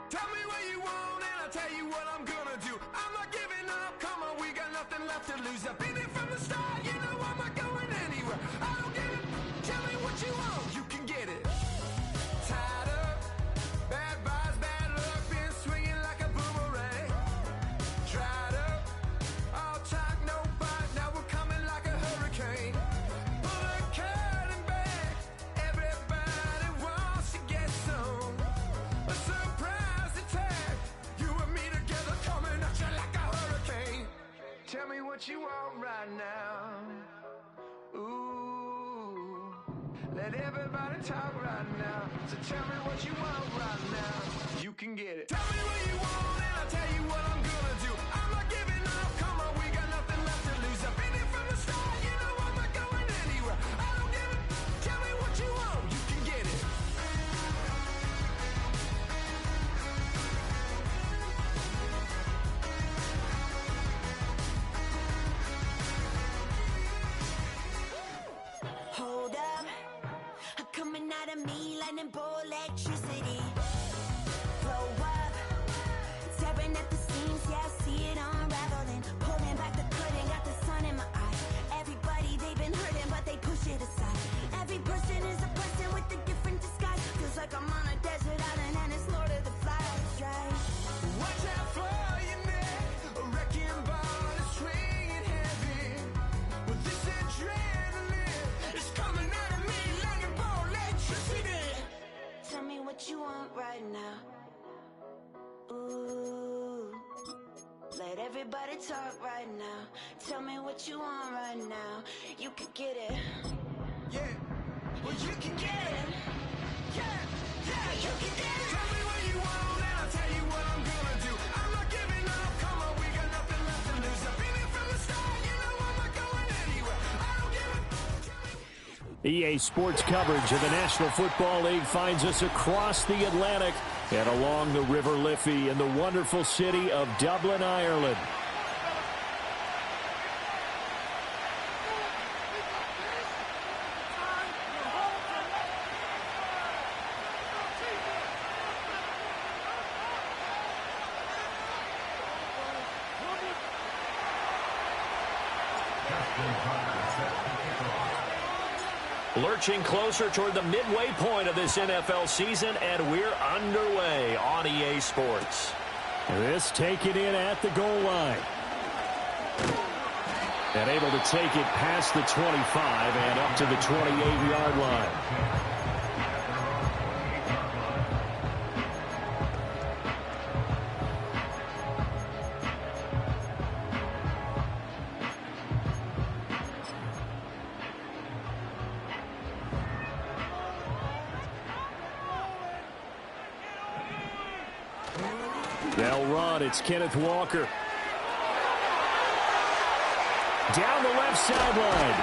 Tell me what you want and I'll tell you what I'm gonna do. I'm not giving up, come on, we got nothing left to lose. I've been here from the start, you know I'm not going anywhere. I don't give it, tell me what you want, you can get it. Tied up, bad vibes, bad luck, been swinging like a boomerang. Dried up, all talk, no bite, now we're coming like a hurricane. Pull the curtain back, everybody wants to get some. A surprise attack, you and me together coming at you like a hurricane. Tell me what you want right now. Ooh, let everybody talk right now. So tell me what you want right now. You can get it. Tell me what you want and I'll tell you what I'm gonna do. I'm not giving up, come on, we got nothing left to lose. I've been here from the start, you know I'm not going anywhere. I don't give it, tell me what you want, you can get it. Hold up, coming out of me, lightning bolt electricity. Blow up, tearing at the seams, yeah, I see it unraveling. Pulling back the curtain, got the sun in my eye. Everybody, they've been hurting, but they push it aside. Every person is a person with a different disguise. Feels like I'm on a desert island and it's Lord of the Flies, right? Watch out for your neck, a wrecking ball is swinging heavy. With this adrenaline, it's coming out of me like a ball electricity. Tell me what you want right now. Ooh, let everybody talk right now. Tell me what you want right now. You can get it. Yeah, well you can get it. Yeah, yeah, you can get it. Tell me what you want and I'll tell you what I'm gonna do. I'm not giving up, come on, we got nothing left to lose. I've been here from the start, you know I'm not going anywhere. I don't give it. EA Sports coverage of the National Football League finds us across the Atlantic and along the River Liffey in the wonderful city of Dublin, Ireland. Lurching closer toward the midway point of this NFL season, and we're underway on EA Sports. This taken in at the goal line. And able to take it past the 25 and up to the 28-yard line. They'll run. It's Kenneth Walker. Down the left sideline.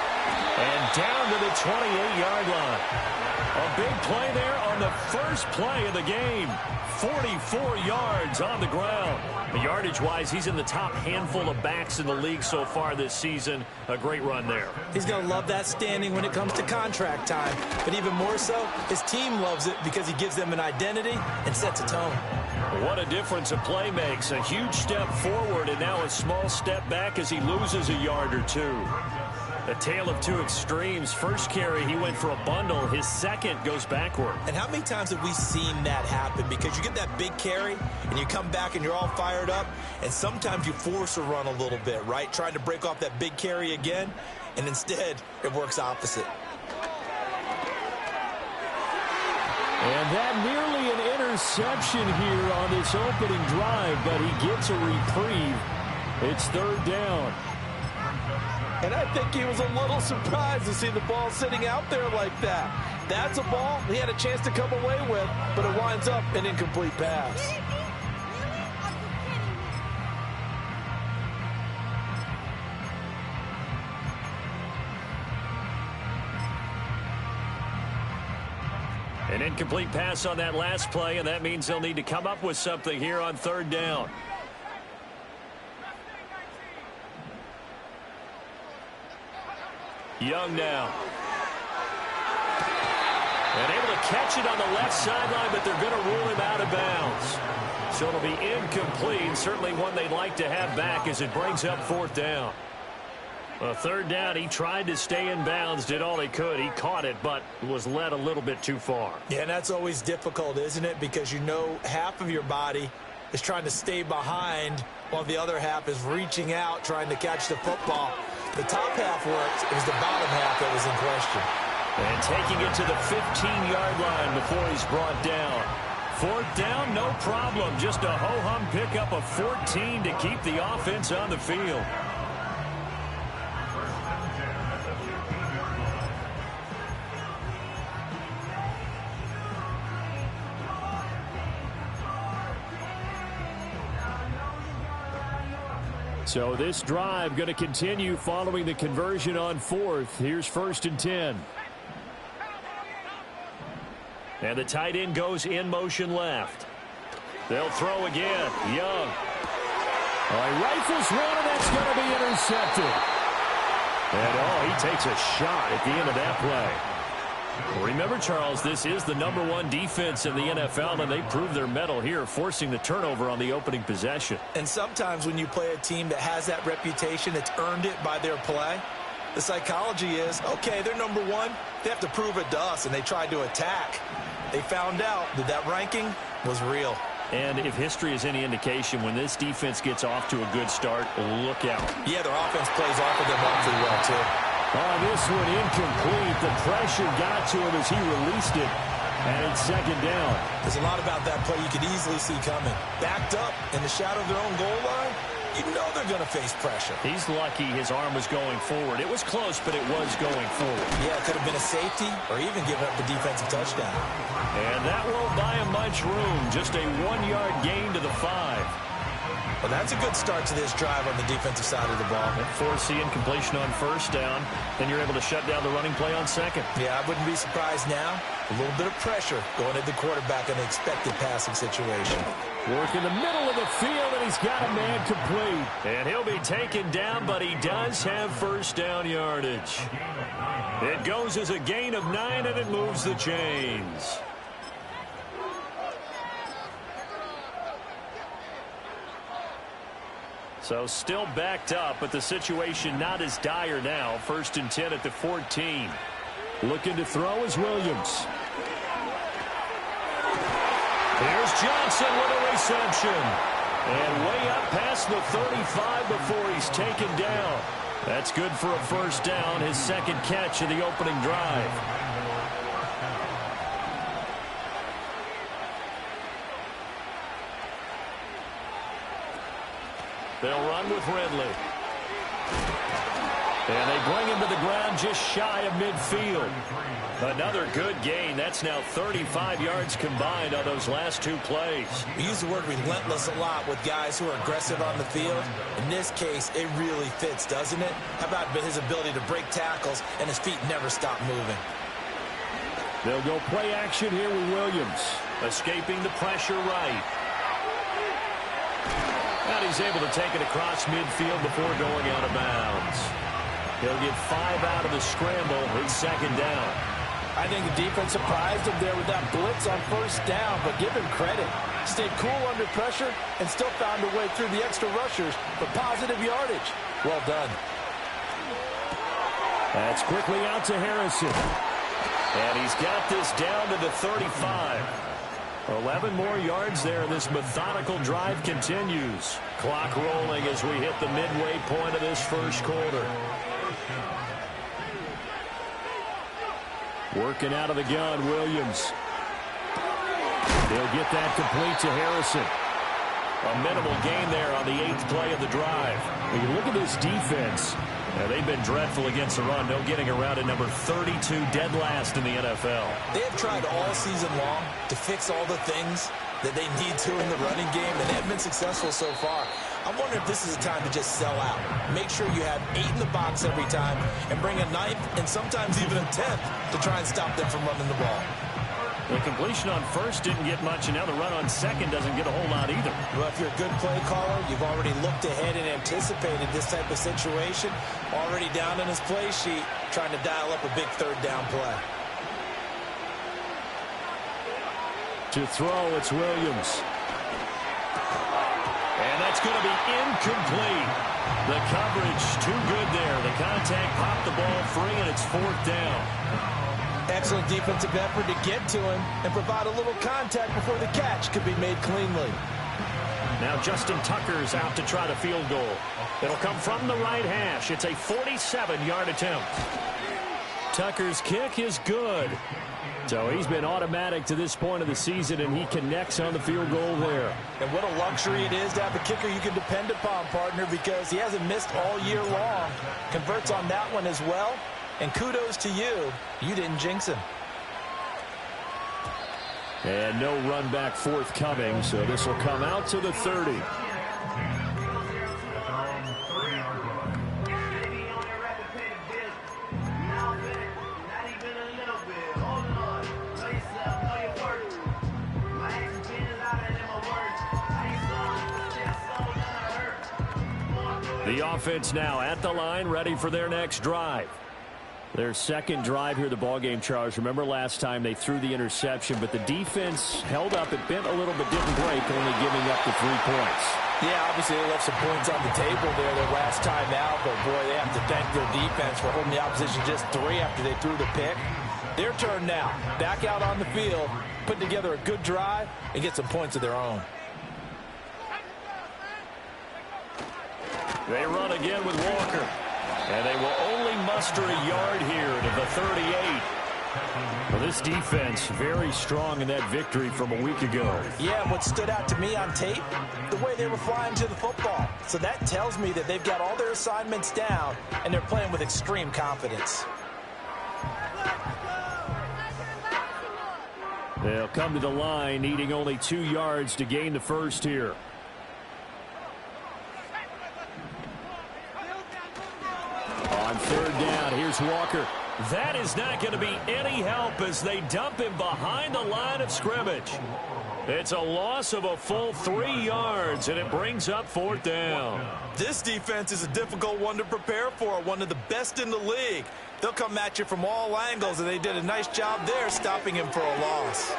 And down to the 28-yard line. A big play there on the first play of the game. 44 yards on the ground. Yardage-wise, he's in the top handful of backs in the league so far this season. A great run there. He's going to love that standing when it comes to contract time. But even more so, his team loves it because he gives them an identity and sets a tone. What a difference a play makes. A huge step forward and now a small step back as he loses a yard or two. A tale of two extremes. First carry, he went for a bundle. His second goes backward. And how many times have we seen that happen? Because you get that big carry, and you come back and you're all fired up, and sometimes you force a run a little bit, right? Trying to break off that big carry again, and instead it works opposite. And that nearly an interception here on this opening drive, but he gets a reprieve. It's third down. And I think he was a little surprised to see the ball sitting out there like that. That's a ball he had a chance to come away with, but it winds up an incomplete pass. An incomplete pass on that last play, and that means they'll need to come up with something here on third down. Young now. And able to catch it on the left sideline, but they're going to rule him out of bounds. So it'll be incomplete. Certainly one they'd like to have back as it brings up 4th down. A 3rd down, he tried to stay in bounds, did all he could. He caught it, but was led a little bit too far. Yeah, and that's always difficult, isn't it? Because you know half of your body is trying to stay behind while the other half is reaching out, trying to catch the football. The top half worked. It was the bottom half that was in question. And taking it to the 15-yard line before he's brought down. 4th down, no problem. Just a ho-hum pickup of 14 to keep the offense on the field. So this drive going to continue following the conversion on 4th. Here's 1st and 10. And the tight end goes in motion left. They'll throw again. Young. He rifles one, and that's going to be intercepted. And, he takes a shot at the end of that play. Remember, Charles, this is the #1 defense in the NFL, and they proved their mettle here, forcing the turnover on the opening possession. And sometimes when you play a team that has that reputation, it's earned it by their play. The psychology is, okay, they're #1. They have to prove it to us, and they tried to attack. They found out that that ranking was real. And if history is any indication, when this defense gets off to a good start, look out. Yeah, their offense plays off of them awfully well, too. This one incomplete. The pressure got to him as he released it. And it's 2nd down. There's a lot about that play you could easily see coming. Backed up in the shadow of their own goal line, you know they're going to face pressure. He's lucky his arm was going forward. It was close, but it was going forward. Yeah, it could have been a safety or even given up the defensive touchdown. And that won't buy him much room. Just a 1-yard gain to the 5. Well, that's a good start to this drive on the defensive side of the ball. Forcing completion on 1st down. Then you're able to shut down the running play on 2nd. Yeah, I wouldn't be surprised now. A little bit of pressure going at the quarterback in an expected passing situation. Work in the middle of the field, and he's got a man complete. And he'll be taken down, but he does have 1st down yardage. It goes as a gain of 9, and it moves the chains. So still backed up, but the situation not as dire now. 1st and 10 at the 14. Looking to throw is Williams. Here's Johnson with a reception. And way up past the 35 before he's taken down. That's good for a 1st down, his 2nd catch of the opening drive. They'll run with Ridley. And they bring him to the ground just shy of midfield. Another good gain. That's now 35 yards combined on those last 2 plays. We use the word relentless a lot with guys who are aggressive on the field. In this case, it really fits, doesn't it? How about his ability to break tackles and his feet never stop moving? They'll go play action here with Williams. Escaping the pressure right. And he's able to take it across midfield before going out of bounds. He'll get 5 out of the scramble. It's 2nd down. I think the defense surprised him there with that blitz on 1st down, but give him credit. Stayed cool under pressure and still found a way through the extra rushers for positive yardage. Well done. That's quickly out to Harrison. And he's got this down to the 35. 11 more yards there. This methodical drive continues. Clock rolling as we hit the midway point of this 1st quarter. Working out of the gun, Williams. They'll get that complete to Harrison. A minimal gain there on the 8th play of the drive. When you look at this defense, they've been dreadful against the run. No getting around at number 32, dead last in the NFL. They have tried all season long to fix all the things that they need to in the running game, and they have been successful so far. I'm wondering if this is a time to just sell out. Make sure you have 8 in the box every time and bring a 9th and sometimes even a 10th to try and stop them from running the ball. The completion on 1st didn't get much, and now the run on 2nd doesn't get a whole lot either. Well, if you're a good play caller, you've already looked ahead and anticipated this type of situation. Already down in his play sheet, trying to dial up a big 3rd down play. To throw, it's Williams. That's going to be incomplete. The coverage too good there. The contact popped the ball free, and it's 4th down. Excellent defensive effort to get to him and provide a little contact before the catch could be made cleanly. Now Justin Tucker's out to try the field goal. It'll come from the right hash. It's a 47-yard attempt. Tucker's kick is good. So he's been automatic to this point of the season, and he connects on the field goal there. And what a luxury it is to have a kicker you can depend upon, partner, because he hasn't missed all year long. Converts on that one as well. And kudos to you. You didn't jinx him. And no run back forthcoming, so this will come out to the 30. The offense now at the line, ready for their next drive. Their second drive here, the ballgame, Charles. Remember last time they threw the interception, but the defense held up. It bent a little but didn't break, only giving up the 3 points. Yeah, obviously they left some points on the table there their last time out, but boy, they have to thank their defense for holding the opposition just 3 after they threw the pick. Their turn now. Back out on the field, put together a good drive, and get some points of their own. They run again with Walker. And they will only muster a yard here to the 38. Well, this defense very strong in that victory from a week ago. Yeah, what stood out to me on tape, the way they were flying to the football. So that tells me that they've got all their assignments down, and they're playing with extreme confidence. They'll come to the line, needing only 2 yards to gain the first here. On 3rd down, here's Walker. That is not going to be any help as they dump him behind the line of scrimmage. It's a loss of a full 3 yards, and it brings up 4th down. This defense is a difficult one to prepare for, one of the best in the league. They'll come at you from all angles, and they did a nice job there stopping him for a loss.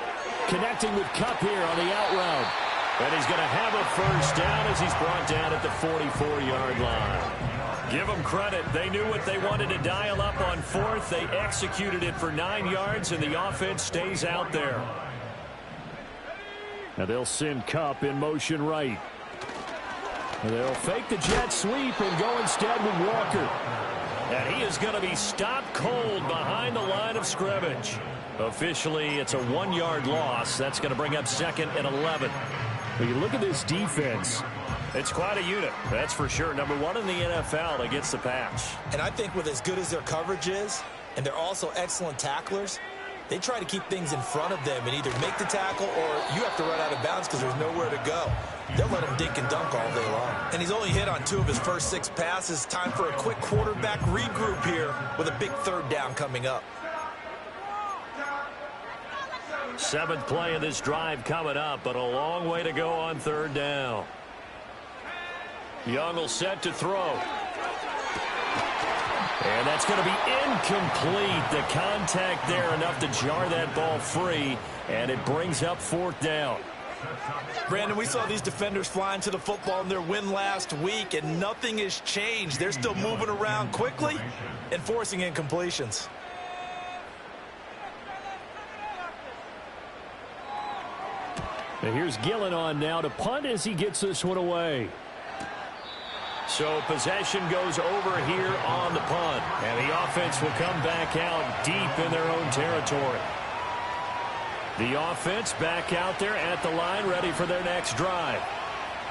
Connecting with Kupp here on the out route. And he's going to have a first down as he's brought down at the 44-yard line. Give them credit. They knew what they wanted to dial up on 4th. They executed it for 9 yards, and the offense stays out there. Now they'll send Kupp in motion right. They'll fake the jet sweep and go instead with Walker. And he is going to be stopped cold behind the line of scrimmage. Officially, it's a 1-yard loss. That's going to bring up 2nd and 11. When you look at this defense, it's quite a unit, that's for sure. Number 1 in the NFL against the pass. And I think with as good as their coverage is, and they're also excellent tacklers, they try to keep things in front of them and either make the tackle or you have to run out of bounds because there's nowhere to go. They'll let him dink and dunk all day long. And he's only hit on 2 of his first 6 passes. Time for a quick quarterback regroup here with a big 3rd down coming up. 7th play of this drive coming up, but a long way to go on 3rd down. Young will set to throw. And that's going to be incomplete. The contact there enough to jar that ball free, and it brings up 4th down. Brandon, we saw these defenders flying to the football in their win last week, and nothing has changed. They're still moving around quickly and forcing incompletions. And here's Gillen on now to punt as he gets this one away. So possession goes over here on the punt. And the offense will come back out deep in their own territory. The offense back out there at the line, ready for their next drive.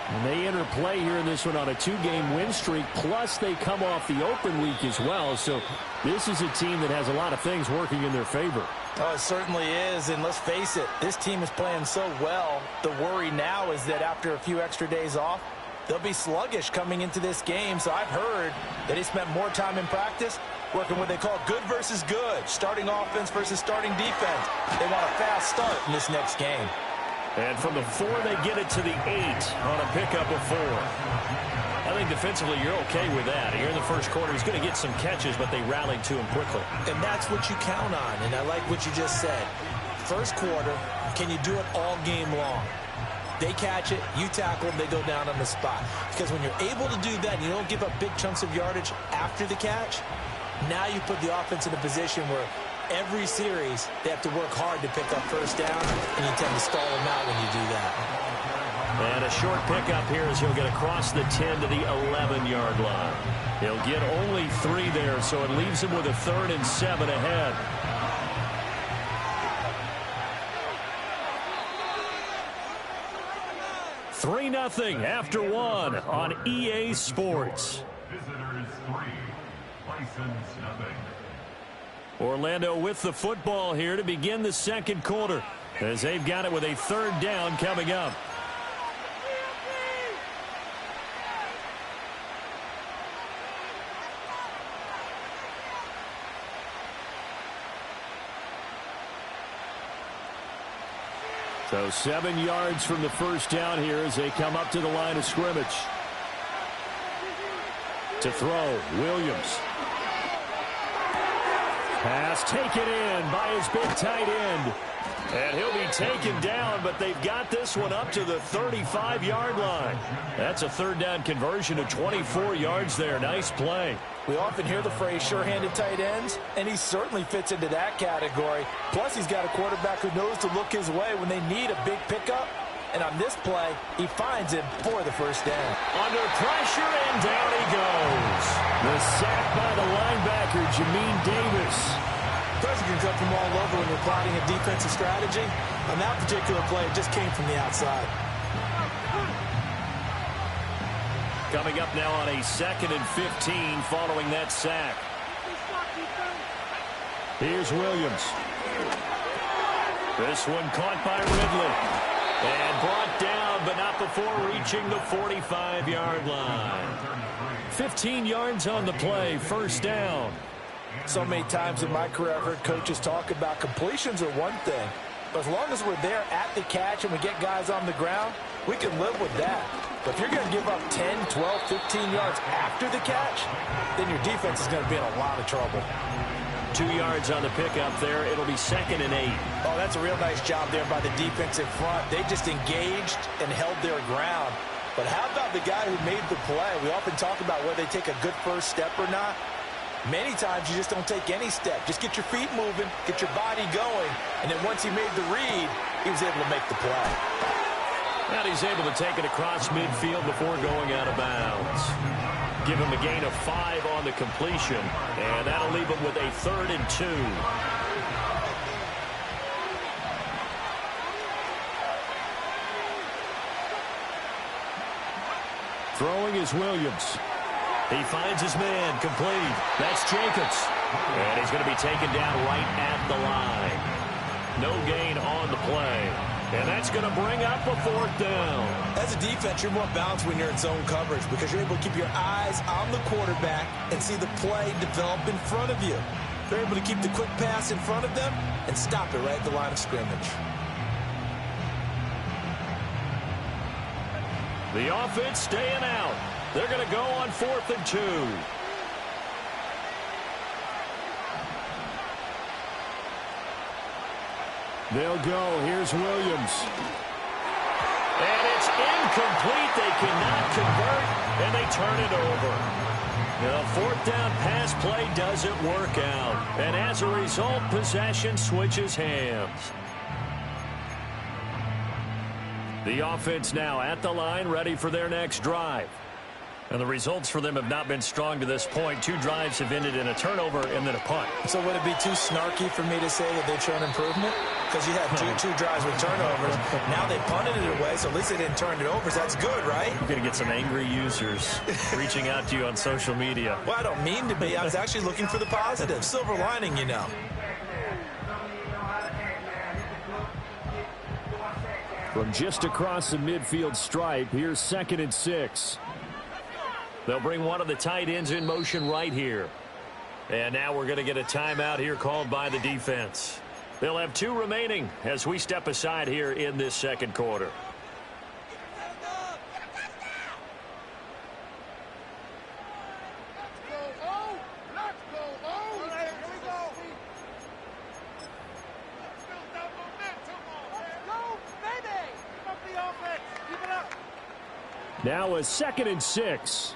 And they enter play here in this one on a 2-game win streak, plus they come off the open week as well. So this is a team that has a lot of things working in their favor. Oh, it certainly is, and let's face it, this team is playing so well. The worry now is that after a few extra days off, they'll be sluggish coming into this game. So I've heard that he spent more time in practice working what they call good versus good, starting offense versus starting defense. They want a fast start in this next game. And from the 4, they get it to the 8 on a pickup of 4. I think defensively you're okay with that. Here in the first quarter, he's going to get some catches, but they rallied to him quickly. And that's what you count on, and I like what you just said. First quarter, can you do it all game long? They catch it, you tackle them, they go down on the spot. Because when you're able to do that, and you don't give up big chunks of yardage after the catch, now you put the offense in a position where every series they have to work hard to pick up first down, and you tend to stall them out when you do that. And a short pickup here as he'll get across the 10 to the 11-yard line. He'll get only 3 there, so it leaves him with a 3rd and 7 ahead. Three 3-0 after 1 on EA Sports. Visitors 3, license nothing. Orlando with the football here to begin the second quarter as they've got it with a 3rd down coming up. So 7 yards from the first down here as they come up to the line of scrimmage. To throw, Williams. Pass taken in by his big tight end. And he'll be taken down, but they've got this one up to the 35-yard line. That's a 3rd down conversion of 24 yards there. Nice play. We often hear the phrase sure-handed tight ends, and he certainly fits into that category. Plus, he's got a quarterback who knows to look his way when they need a big pickup. And on this play, he finds it for the first down. Under pressure, and down he goes. The sack by the linebacker, Jamin Davis. Pressure can come from all over when you're plotting a defensive strategy. On that particular play, it just came from the outside. Coming up now on a 2nd and 15 following that sack. Here's Williams. This one caught by Ridley. And brought down, but not before reaching the 45-yard line. 15 yards on the play, first down. So many times in my career, I've heard coaches talk about completions are one thing. But as long as we're there at the catch and we get guys on the ground, we can live with that. But if you're going to give up 10, 12, 15 yards after the catch, then your defense is going to be in a lot of trouble. 2 yards on the pickup there. It'll be 2nd and 8. Oh, that's a real nice job there by the defense in front. They just engaged and held their ground. But how about the guy who made the play? We often talk about whether they take a good first step or not. Many times you just don't take any step. Just get your feet moving, get your body going, and then once he made the read, he was able to make the play. And he's able to take it across midfield before going out of bounds. Give him a gain of 5 on the completion, and that'll leave him with a 3rd and 2. Throwing is Williams. He finds his man, complete. That's Jacobs. And he's going to be taken down right at the line. No gain on the play. And that's going to bring up a 4th down. As a defense, you're more balanced when you're in zone coverage because you're able to keep your eyes on the quarterback and see the play develop in front of you. They're able to keep the quick pass in front of them and stop it right at the line of scrimmage. The offense staying out. They're going to go on 4th and 2. They'll go. Here's Williams. And it's incomplete. They cannot convert, and they turn it over. The 4th down pass play doesn't work out. And as a result, possession switches hands. The offense now at the line, ready for their next drive. And the results for them have not been strong to this point. 2 drives have ended in a turnover and then a punt. So would it be too snarky for me to say that they've shown improvement? Because you had two drives with turnovers. Now they punted it away, so at least they didn't turn it over. So that's good, right? You're going to get some angry users reaching out to you on social media. Well, I don't mean to be. I was actually looking for the positive. Silver lining, you know. From just across the midfield stripe, here's 2nd and 6. They'll bring one of the tight ends in motion right here. And now we're going to get a timeout here called by the defense. They'll have 2 remaining as we step aside here in this second quarter. Let's go, baby! Up the offense! Now a 2nd and 6.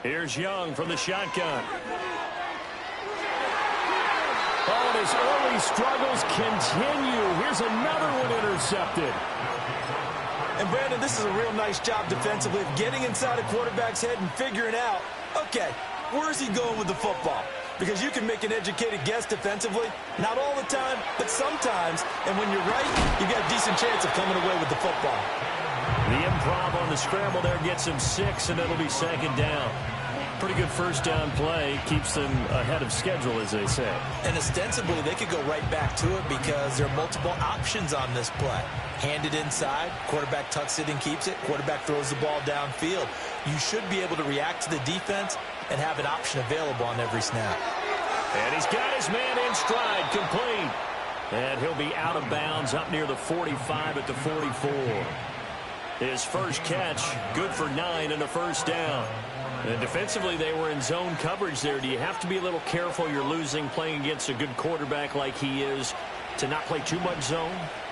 Here's Young from the shotgun. Oh, and his early struggles continue. Here's another one intercepted. And Brandon, this is a real nice job defensively of getting inside a quarterback's head and figuring out, okay, where's he going with the football? Because you can make an educated guess defensively, not all the time, but sometimes. And when you're right, you've got a decent chance of coming away with the football. The improv on the scramble there gets him 6, and it'll be 2nd down. Pretty good first down play. Keeps them ahead of schedule, as they say. And ostensibly, they could go right back to it because there are multiple options on this play. Hand it inside, quarterback tucks it and keeps it, quarterback throws the ball downfield. You should be able to react to the defense and have an option available on every snap. And he's got his man in stride, complete. And he'll be out of bounds up near the 45 at the 44. His first catch, good for 9 and a first down. And defensively, they were in zone coverage there. Do you have to be a little careful you're losing playing against a good quarterback like he is to not play too much zone?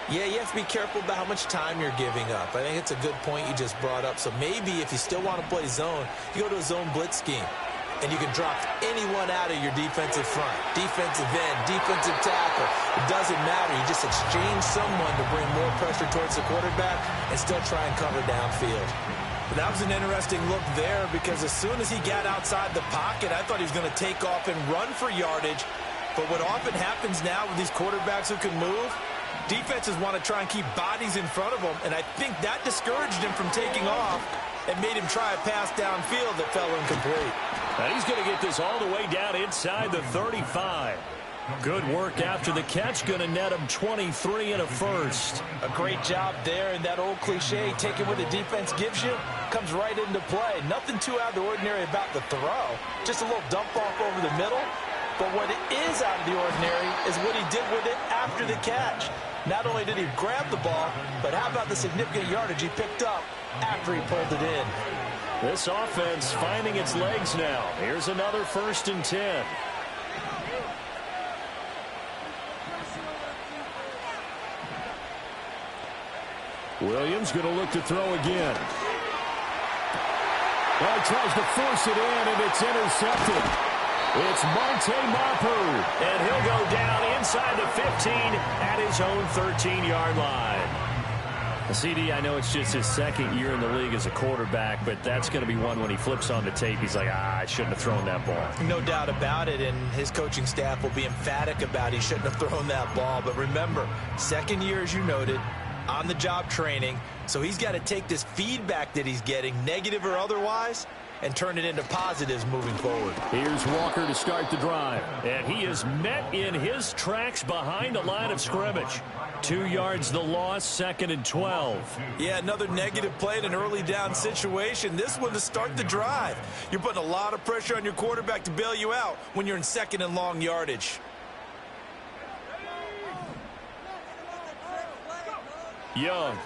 Yeah, you have to be careful about how much time you're giving up. I think it's a good point you just brought up. So maybe if you still want to play zone, you go to a zone blitz scheme. And you can drop anyone out of your defensive front. Defensive end, defensive tackle. It doesn't matter. You just exchange someone to bring more pressure towards the quarterback and still try and cover downfield. But that was an interesting look there because as soon as he got outside the pocket, I thought he was going to take off and run for yardage. But what often happens now with these quarterbacks who can move, defenses want to try and keep bodies in front of them, and I think that discouraged him from taking off and made him try a pass downfield that fell incomplete. And he's going to get this all the way down inside the 35. Good work after the catch, going to net him 23 and a first. A great job there, and that old cliche, taking what the defense gives you, comes right into play. Nothing too out of the ordinary about the throw. Just a little dump off over the middle. But what is out of the ordinary is what he did with it after the catch. Not only did he grab the ball, but how about the significant yardage he picked up after he pulled it in. This offense finding its legs now. Here's another 1st and 10. Williams going to look to throw again. Well, he tries to force it in, and it's intercepted. It's Monte Mapu, and he'll go down inside the 15 at his own 13-yard line. CD, I know it's just his 2nd year in the league as a quarterback, but that's going to be one when he flips on the tape. He's like, I shouldn't have thrown that ball. No doubt about it, and his coaching staff will be emphatic about he shouldn't have thrown that ball. But remember, 2nd year, as you noted, on-the-job training, so he's got to take this feedback that he's getting, negative or otherwise, and turn it into positives moving forward. Here's Walker to start the drive. And he is met in his tracks behind the line of scrimmage. 2 yards the loss, 2nd and 12. Yeah, another negative play in an early down situation. This one to start the drive. You're putting a lot of pressure on your quarterback to bail you out when you're in 2nd and long yardage. Young.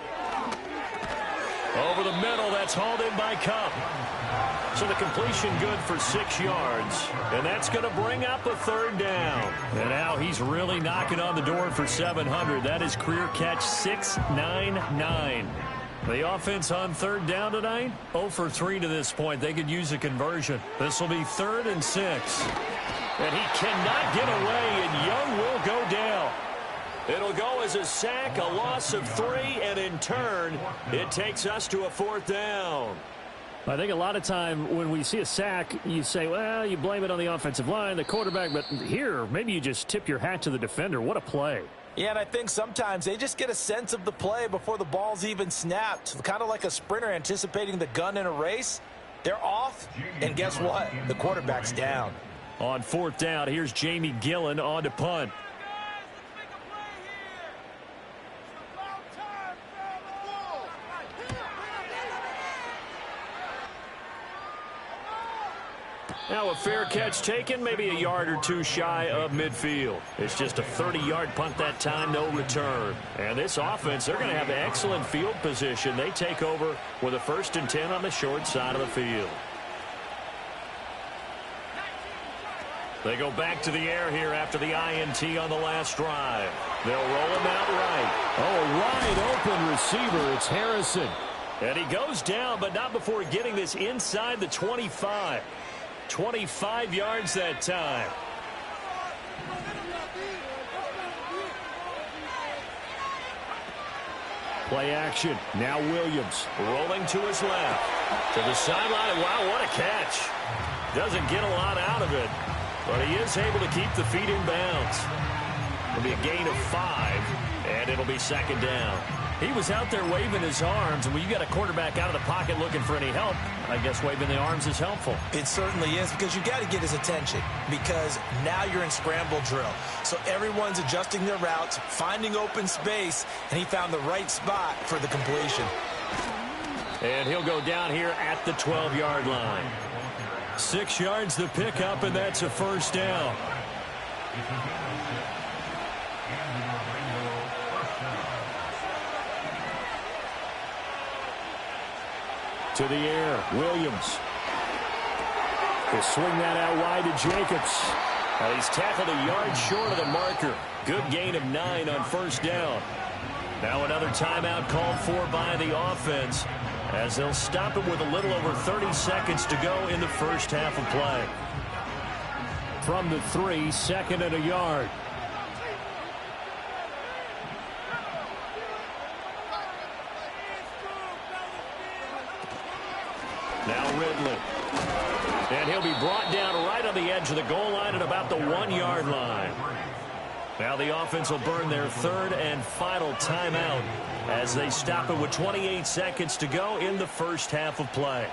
Over the middle, that's hauled in by Cup. So the completion good for 6 yards. And that's going to bring up a 3rd down. And now he's really knocking on the door for 700. That is career catch 699. The offense on 3rd down tonight, 0 for 3 to this point. They could use a conversion. This will be 3rd and 6. And he cannot get away, and Young will go down. It'll go as a sack, a loss of 3, and in turn, it takes us to a 4th down. I think a lot of time when we see a sack, you say, well, you blame it on the offensive line, the quarterback, but here, maybe you just tip your hat to the defender. What a play. Yeah, and I think sometimes they just get a sense of the play before the ball's even snapped. Kind of like a sprinter anticipating the gun in a race. They're off, and guess what? The quarterback's down. On 4th down, here's Jamie Gillen on to punt. Now a fair catch taken, maybe a yard or 2 shy of midfield. It's just a 30-yard punt that time, no return. And this offense, they're going to have excellent field position. They take over with a 1st and 10 on the short side of the field. They go back to the air here after the INT on the last drive. They'll roll him out right. Oh, wide open receiver. It's Harrison. And he goes down, but not before getting this inside the 25. 25 yards that time. Play action. Now Williams. Rolling to his left. To the sideline. Wow, what a catch. Doesn't get a lot out of it, but he is able to keep the feet in bounds. It'll be a gain of 5, and it'll be second down. He was out there waving his arms, and when you got a quarterback out of the pocket looking for any help, I guess waving the arms is helpful. It certainly is, because you got to get his attention, because now you're in scramble drill. So everyone's adjusting their routes, finding open space, and he found the right spot for the completion. And he'll go down here at the 12-yard line. 6 yards the pickup, and that's a first down. To the air, Williams. He'll swing that out wide to Jacobs. Well, he's tackled a yard short of the marker. Good gain of 9 on first down. Now another timeout called for by the offense, as they'll stop it with a little over 30 seconds to go in the first half of play. From the 3, 2nd and a yard. Now Ridley. And he'll be brought down right on the edge of the goal line at about the 1-yard line. Now the offense will burn their 3rd and final timeout as they stop it with 28 seconds to go in the first half of play.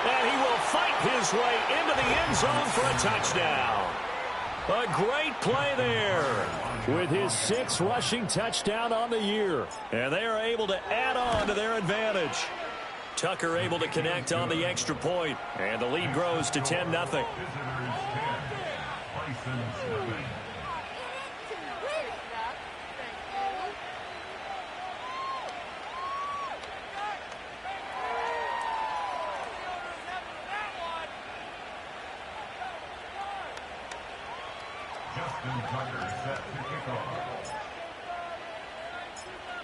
And he will fight his way into the end zone for a touchdown. A great play there. With his 6th rushing touchdown on the year. And they are able to add on to their advantage. Tucker able to connect on the extra point, and the lead grows to 10-0.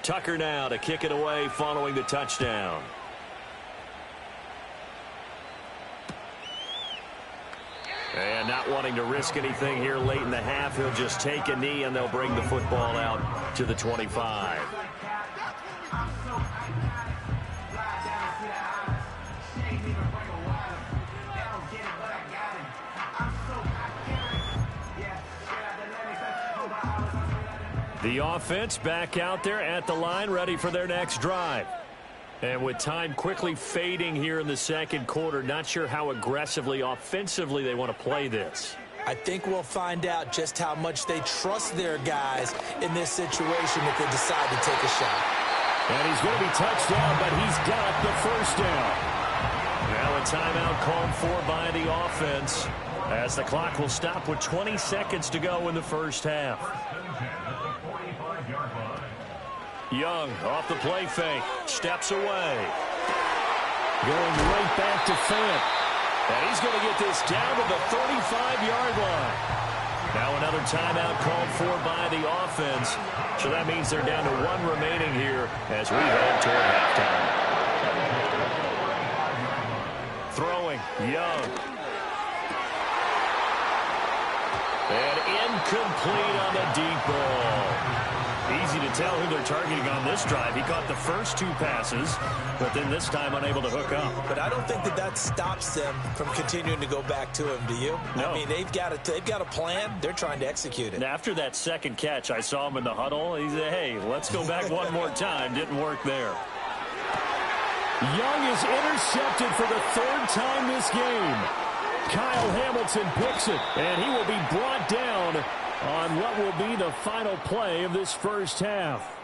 Tucker now to kick it away following the touchdown. And not wanting to risk anything here late in the half, he'll just take a knee and they'll bring the football out to the 25. The offense back out there at the line, ready for their next drive. And with time quickly fading here in the second quarter, not sure how aggressively, offensively they want to play this. I think we'll find out just how much they trust their guys in this situation if they decide to take a shot. And he's going to be touched down, but he's got the first down. Now a timeout called for by the offense, as the clock will stop with 20 seconds to go in the first half. Young off the play fake, steps away. Going right back to Fant. And he's going to get this down to the 35-yard line. Now another timeout called for by the offense. So that means they're down to 1 remaining here as we head toward halftime. Throwing, Young. And incomplete on the deep ball. Easy to tell who they're targeting on this drive. He caught the first 2 passes, but then this time unable to hook up. But I don't think that stops them from continuing to go back to him, do you? No. I mean, they've got a plan. They're trying to execute it. And after that second catch, I saw him in the huddle. He said, hey, let's go back one more time. Didn't work there. Young is intercepted for the 3rd time this game. Kyle Hamilton picks it, and he will be brought down on what will be the final play of this first half.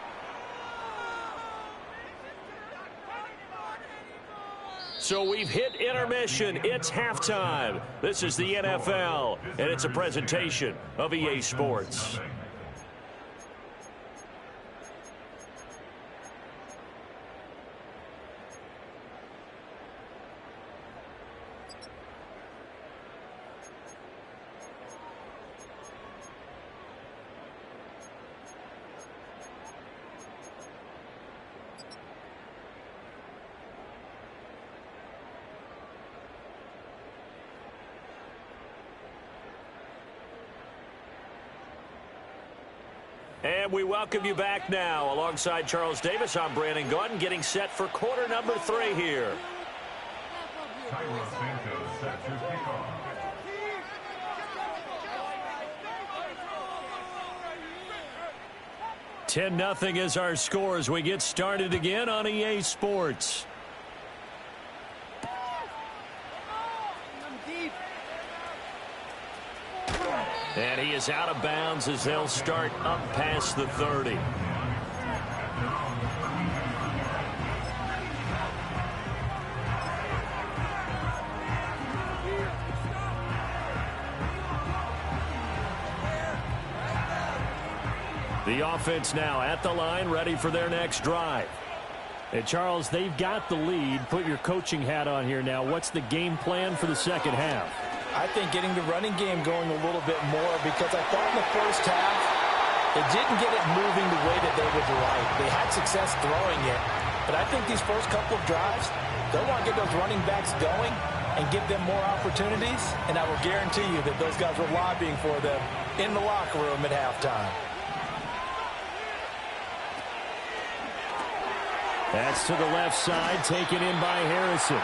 So we've hit intermission. It's halftime. This is the NFL, and it's a presentation of EA Sports. And we welcome you back now. Alongside Charles Davis, I'm Brandon Gaudin, getting set for quarter number 3 here. Tyler Santos set to kick off. 10-0 is our score as we get started again on EA Sports. And he is out of bounds as they'll start up past the 30. The offense now at the line, ready for their next drive. Hey, Charles, they've got the lead. Put your coaching hat on here now. What's the game plan for the second half? I think getting the running game going a little bit more, because I thought in the first half they didn't get it moving the way that they would like. They had success throwing it, but I think these first couple of drives, they'll want to get those running backs going and give them more opportunities, and I will guarantee you that those guys were lobbying for them in the locker room at halftime. That's to the left side, taken in by Harrison.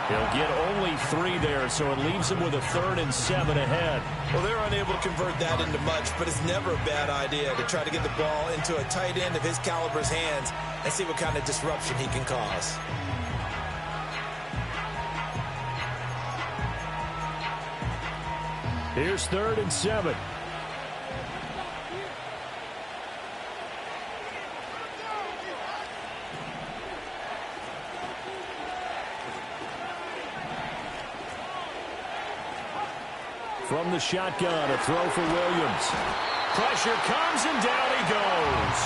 He'll get only 3 there, so it leaves him with a 3rd and 7 ahead. Well, they're unable to convert that into much, but it's never a bad idea to try to get the ball into a tight end of his caliber's hands and see what kind of disruption he can cause. Here's 3rd and 7. From the shotgun, a throw for Williams. Pressure comes, and down he goes.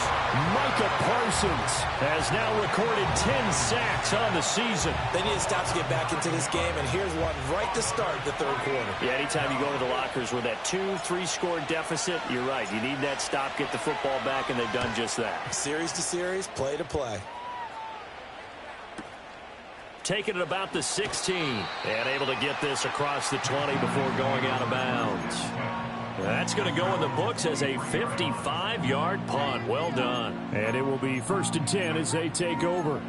Micah Parsons has now recorded 10 sacks on the season. They need to stop to get back into this game, and here's one right to start the 3rd quarter. Yeah, anytime you go to the lockers with that 2-3 score deficit, you're right. You need that stop, get the football back, and they've done just that. Series to series, play to play. Taking it about the 16 and able to get this across the 20 before going out of bounds. That's going to go in the books as a 55-yard punt. Well done. And it will be 1st and 10 as they take over.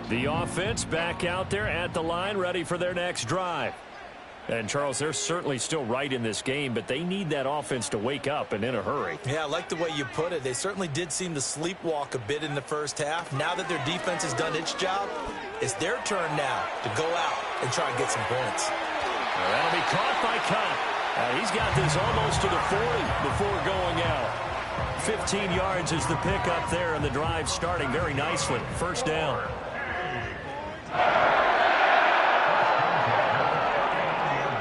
The offense back out there at the line, ready for their next drive. And, Charles, they're certainly still right in this game, but they need that offense to wake up and in a hurry. Yeah, I like the way you put it. They certainly did seem to sleepwalk a bit in the first half. Now that their defense has done its job, it's their turn now to go out and try and get some points. That'll be caught by Cup. He's got this almost to the 40 before going out. 15 yards is the pickup there, and the drive starting very nicely. 1st down.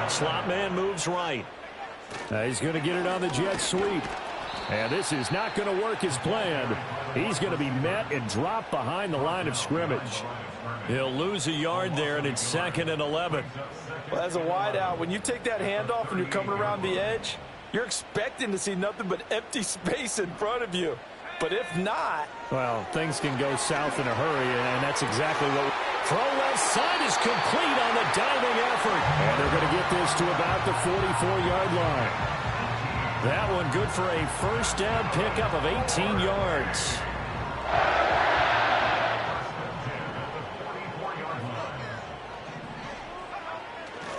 Slot man moves right. He's going to get it on the jet sweep. And this is not going to work as planned. He's going to be met and dropped behind the line of scrimmage. He'll lose a yard there, and it's 2nd and 11. Well, as a wideout, when you take that handoff and you're coming around the edge, you're expecting to see nothing but empty space in front of you. But if not... well, things can go south in a hurry, and that's exactly what... Throw left side is complete on the diving effort. And they're going to get this to about the 44-yard line. That one good for a 1st down pickup of 18 yards.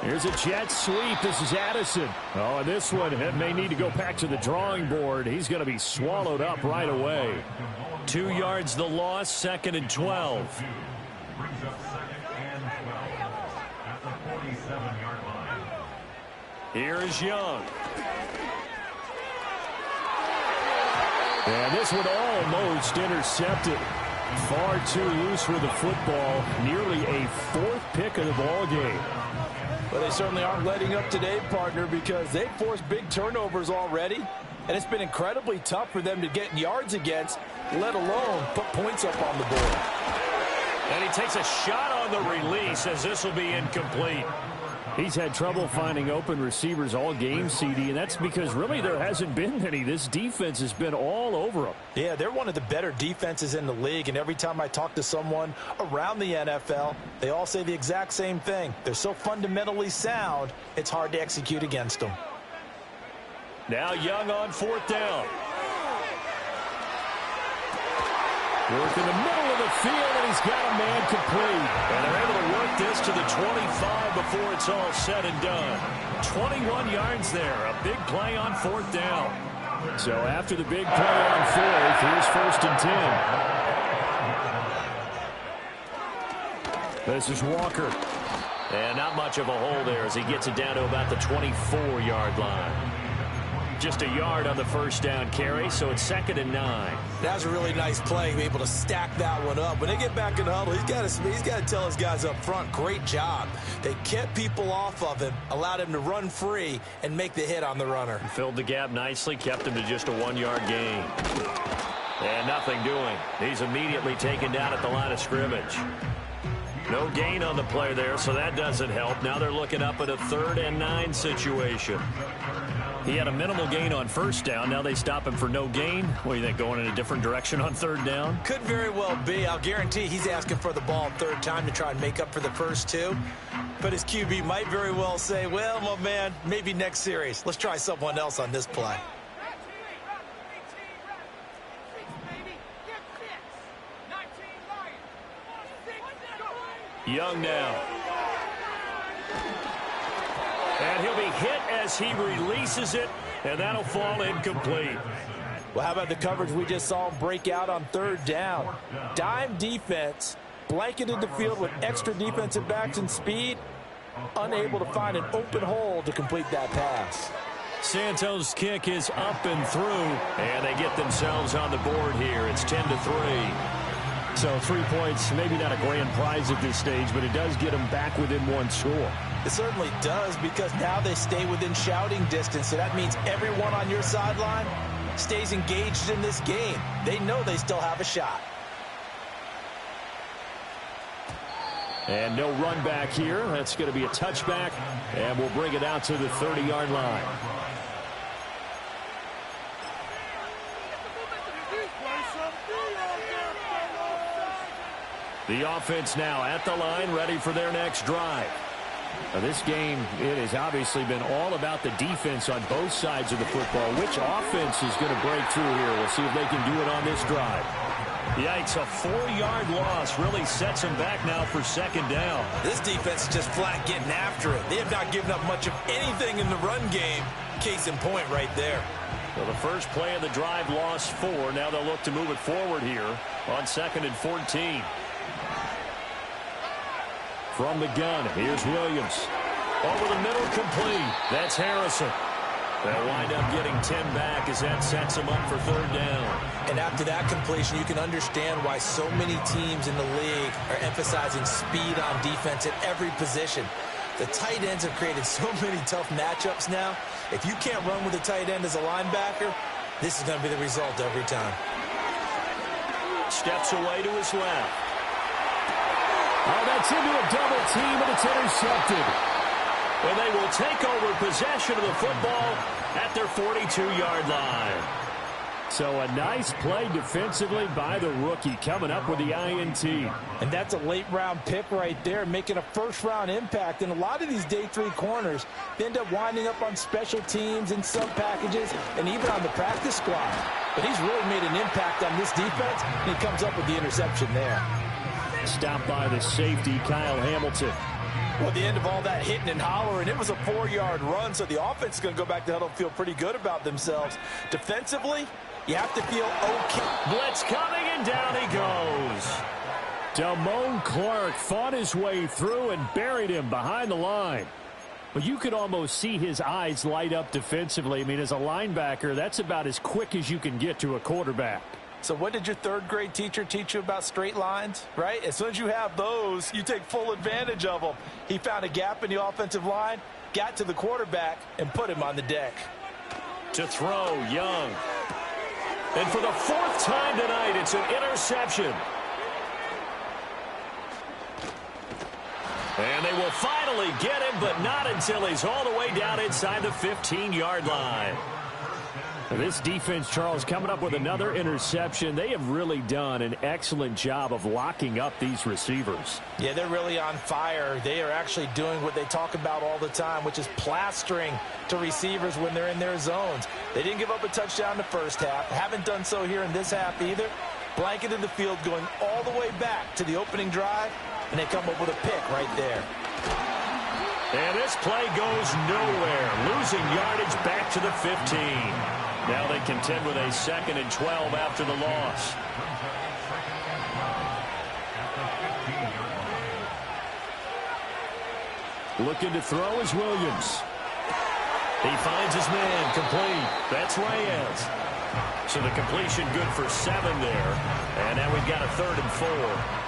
Here's a jet sweep. This is Addison. Oh, and this one may need to go back to the drawing board. He's going to be swallowed up right away. 2 yards the loss, 2nd and 12. Brings up 2nd and 12 at the 47-yard line. Here is Young. And this one almost intercepted. Far too loose with the football. Nearly a 4th pick of the ball game. Well, they certainly aren't letting up today, partner, because they've forced big turnovers already, and it's been incredibly tough for them to get yards against, let alone put points up on the board. And he takes a shot on the release as this will be incomplete. He's had trouble finding open receivers all game, CD, and that's because really there hasn't been any. This defense has been all over him. Yeah, they're one of the better defenses in the league, and every time I talk to someone around the NFL, they all say the exact same thing. They're so fundamentally sound, it's hard to execute against them. Now Young on 4th down. Work in the middle of the field, and he's got a man complete. And they're able to work this to the 25 before it's all said and done. 21 yards there. A big play on 4th down. So after the big play on 4th, here's 1st and 10. This is Walker. And not much of a hole there as he gets it down to about the 24-yard line. Just a yard on the 1st down carry, so it's 2nd and 9. That was a really nice play, able to stack that one up. When they get back in the huddle, he's got to tell his guys up front, great job. They kept people off of him, allowed him to run free, and make the hit on the runner. Filled the gap nicely, kept him to just a 1-yard gain. And nothing doing. He's immediately taken down at the line of scrimmage. No gain on the play there, so that doesn't help. Now they're looking up at a 3rd and 9 situation. He had a minimal gain on 1st down. Now they stop him for no gain. What do you think, going in a different direction on 3rd down? Could very well be. I'll guarantee he's asking for the ball 3rd time to try and make up for the first 2. But his QB might very well say, well, my man, maybe next series. Let's try someone else on this play. Young now. And he'll be hit as he releases it, and that'll fall incomplete. Well, how about the coverage we just saw him break out on 3rd down? Dime defense, blanketed the field with extra defensive backs and speed, unable to find an open hole to complete that pass. Santos' kick is up and through, and they get themselves on the board here. It's 10-3. So 3 points, maybe not a grand prize at this stage, but it does get them back within 1 score. It certainly does, because now they stay within shouting distance, so that means everyone on your sideline stays engaged in this game. They know they still have a shot. And no run back here. That's going to be a touchback, and we'll bring it out to the 30-yard line. The offense now at the line, ready for their next drive. Now this game, it has obviously been all about the defense on both sides of the football. Which offense is going to break through here? We'll see if they can do it on this drive. Yikes, a 4-yard loss really sets them back now for 2nd down. This defense is just flat getting after it. They have not given up much of anything in the run game. Case in point right there. So the first play of the drive lost 4. Now they'll look to move it forward here on 2nd and 14. From the gun, here's Williams. Over the middle, complete. That's Harrison. They'll wind up getting 10 back as that sets them up for 3rd down. And after that completion, you can understand why so many teams in the league are emphasizing speed on defense at every position. The tight ends have created so many tough matchups now. If you can't run with a tight end as a linebacker, this is going to be the result every time. Steps away to his left. Oh, that's into a double team, and it's intercepted. And they will take over possession of the football at their 42-yard line. So a nice play defensively by the rookie, coming up with the INT. And that's a late-round pick right there, making a first-round impact. And a lot of these day 3 corners, they end up winding up on special teams and sub packages and even on the practice squad. But he's really made an impact on this defense, and he comes up with the interception there. Stopped by the safety, Kyle Hamilton. Well, at the end of all that hitting and hollering, it was a 4-yard run, so the offense is going to go back to huddle and feel pretty good about themselves. Defensively, you have to feel okay. Blitz coming, and down he goes. Damone Clark fought his way through and buried him behind the line. But you could almost see his eyes light up defensively. I mean, as a linebacker, that's about as quick as you can get to a quarterback. So what did your 3rd grade teacher teach you about straight lines, right? As soon as you have those, you take full advantage of them. He found a gap in the offensive line, got to the quarterback, and put him on the deck. To throw, Young. And for the 4th time tonight, it's an interception. And they will finally get him, but not until he's all the way down inside the 15-yard line. This defense, Charles, coming up with another interception. They have really done an excellent job of locking up these receivers. Yeah, they're really on fire. They are actually doing what they talk about all the time, which is plastering to receivers when they're in their zones. They didn't give up a touchdown in the first half. Haven't done so here in this half either. Blanketed the field going all the way back to the opening drive, and they come up with a pick right there. And this play goes nowhere, losing yardage back to the 15. Now they contend with a 2nd and 12 after the loss. Looking to throw is Williams. He finds his man, complete. That's Reyes. So the completion good for 7 there. And now we've got a 3rd and 4.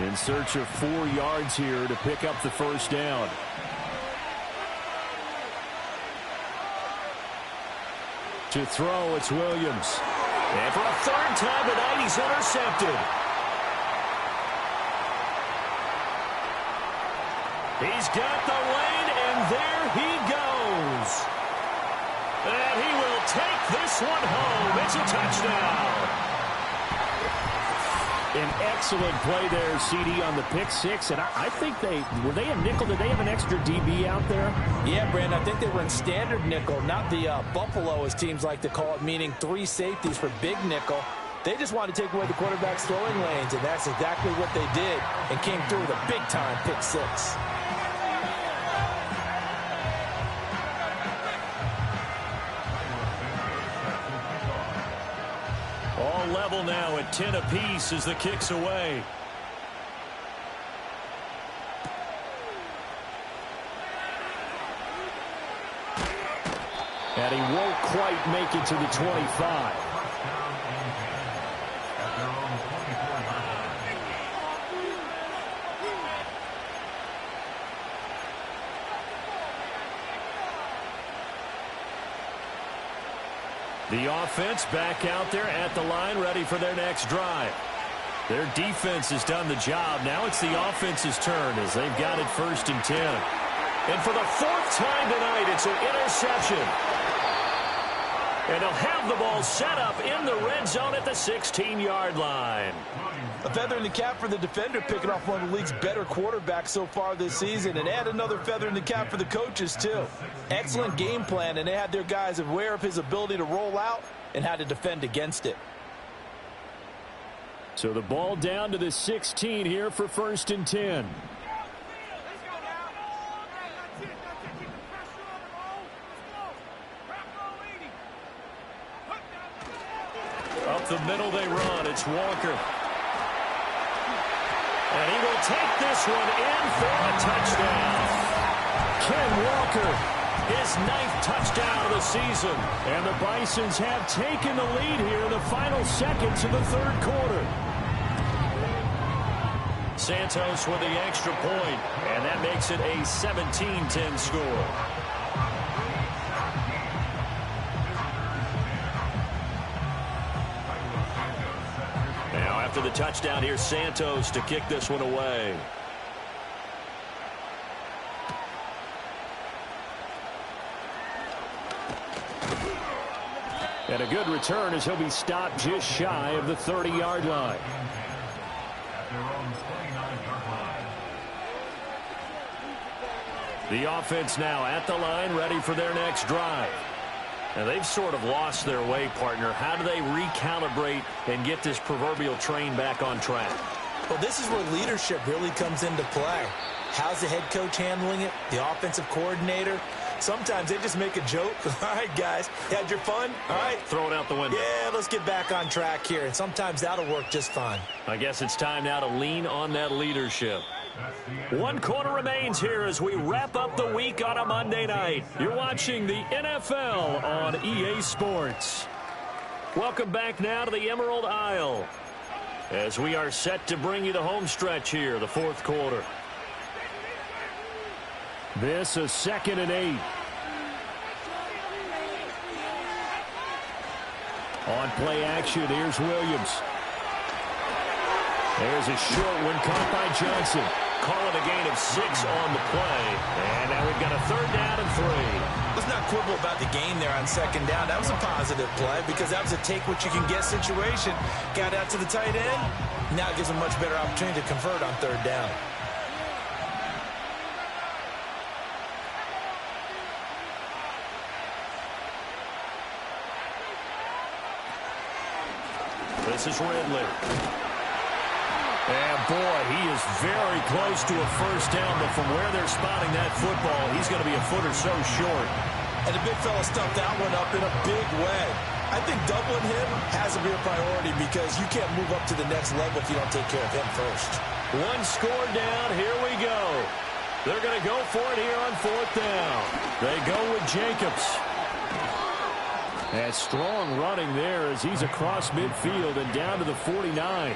In search of 4 yards here to pick up the first down. To throw, it's Williams. And for a 3rd time tonight, he's intercepted. He's got the lane, and there he goes. And he will take this one home. It's a touchdown. An excellent play there, CD, on the pick 6. And I think were they a nickel? Did they have an extra DB out there? Yeah, Brandon, I think they were in standard nickel, not the Buffalo, as teams like to call it, meaning 3 safeties for big nickel. They just wanted to take away the quarterback's throwing lanes, and that's exactly what they did, and came through with a big-time pick 6. All level now at 10 apiece as the kick's away. And he won't quite make it to the 25. The offense back out there at the line, ready for their next drive. Their defense has done the job. Now it's the offense's turn as they've got it 1st and 10. And for the 4th time tonight, it's an interception. And they'll have the ball set up in the red zone at the 16-yard line. A feather in the cap for the defender, picking off one of the league's better quarterbacks so far this season, and add another feather in the cap for the coaches, too. Excellent game plan, and they had their guys aware of his ability to roll out and how to defend against it. So the ball down to the 16 here for 1st and 10. Up the middle they run. It's Walker. And he will take this one in for a touchdown. Ken Walker, his 9th touchdown of the season. And the Bisons have taken the lead here in the final seconds of the 3rd quarter. Santos with the extra point, and that makes it a 17-10 score. Now after the touchdown, here's Santos to kick this one away. And a good return as he'll be stopped just shy of the 30-yard line. The offense now at the line, ready for their next drive. Now they've sort of lost their way, partner. How do they recalibrate and get this proverbial train back on track? Well, this is where leadership really comes into play. How's the head coach handling it? The offensive coordinator? Sometimes they just make a joke. All right, guys, you had your fun? All right. Throw it out the window. Yeah, let's get back on track here. And sometimes that'll work just fine. I guess it's time now to lean on that leadership. 1 quarter remains here as we wrap up the week on a Monday night. You're watching the NFL on EA Sports. Welcome back now to the Emerald Isle. as we are set to bring you the home stretch here, the fourth quarter. This is 2nd and 8. On play action, here's Williams. There's a short one caught by Johnson. Calling a gain of 6 on the play. And now we've got a 3rd down and 3. Let's not quibble about the gain there on 2nd down. That was a positive play because that was a take-what-you-can-get situation. Got out to the tight end. Now it gives a much better opportunity to convert on 3rd down. This is Ridley. And boy, he is very close to a 1st down, but from where they're spotting that football, he's going to be a foot or so short. And the big fella stuffed that one up in a big way. I think doubling him has to be a priority because you can't move up to the next level if you don't take care of him first. 1 score down. Here we go. They're going to go for it here on 4th down. They go with Jacobs. And strong running there as he's across midfield and down to the 49.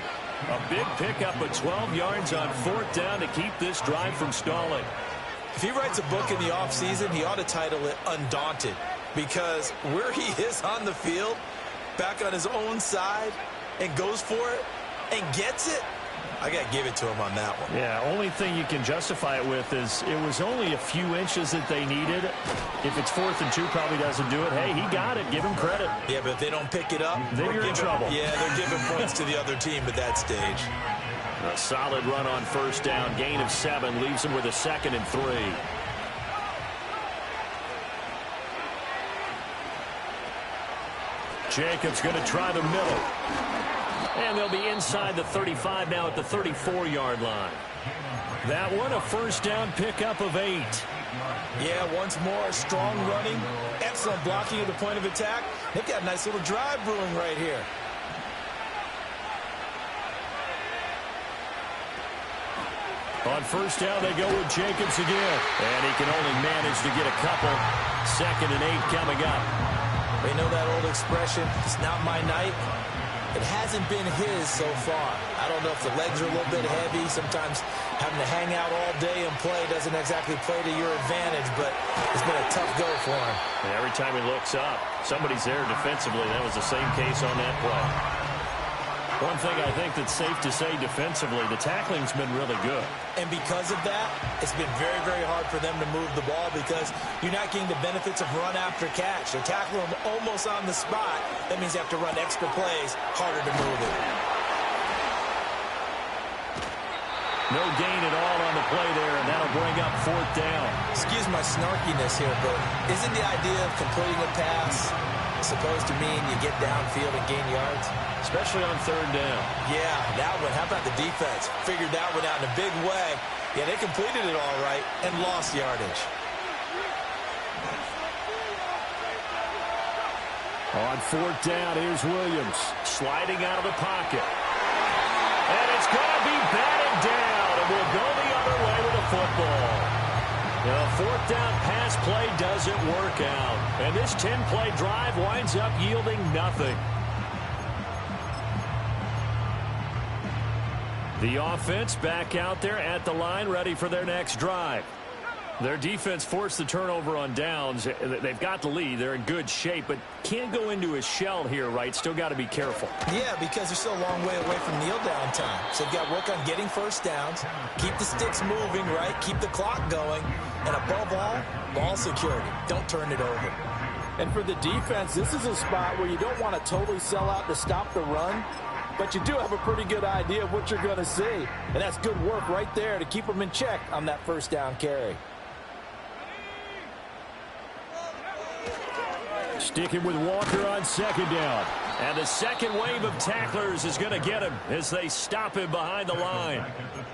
A big pickup of 12 yards on 4th down to keep this drive from stalling. If he writes a book in the offseason, he ought to title it Undaunted, because where he is on the field, back on his own side, and goes for it and gets it, I got to give it to him on that one. Yeah, only thing you can justify it with is it was only a few inches that they needed. If it's 4th and 2, probably doesn't do it. Hey, he got it. Give him credit. Yeah, but if they don't pick it up, then you're in trouble. Yeah, they're giving points to the other team at that stage. A solid run on 1st down. Gain of 7 leaves him with a 2nd and 3. Jacobs going to try the middle. And they'll be inside the 35 now at the 34-yard line. That one, a 1st down pickup of 8. Yeah, once more, strong running, excellent blocking at the point of attack. They've got a nice little drive brewing right here. On 1st down, they go with Jacobs again. And he can only manage to get a couple. 2nd and 8 coming up. They know that old expression, it's not my night. It hasn't been his so far. I don't know if the legs are a little bit heavy. Sometimes having to hang out all day and play doesn't exactly play to your advantage, but it's been a tough go for him. And every time he looks up, somebody's there defensively. That was the same case on that play. One thing I think that's safe to say defensively, the tackling's been really good. And because of that, it's been very, very hard for them to move the ball because you're not getting the benefits of run after catch. They're tackling them almost on the spot. That means you have to run extra plays, harder to move it. No gain at all on the play there, and that'll bring up 4th down. Excuse my snarkiness here, but isn't the idea of completing a pass supposed to mean you get downfield and gain yards? Especially on 3rd down. Yeah, that one. How about the defense? Figured that one out in a big way. Yeah, they completed it all right and lost yardage. On 4th down, here's Williams sliding out of the pocket. And it's going to be batted down, and we'll go the other way with the football. The 4th down pass play doesn't work out, and this 10-play drive winds up yielding nothing. The offense back out there at the line, ready for their next drive. Their defense forced the turnover on downs. They've got the lead. They're in good shape, but can't go into a shell here, right? Still got to be careful. Yeah, because they're still a long way away from kneel down time. So they've got to work on getting 1st downs, keep the sticks moving, right? Keep the clock going. And above all, ball security. Don't turn it over. And for the defense, this is a spot where you don't want to totally sell out to stop the run, but you do have a pretty good idea of what you're going to see. And that's good work right there to keep them in check on that 1st down carry. Sticking with Walker on 2nd down. And the second wave of tacklers is going to get him as they stop him behind the line.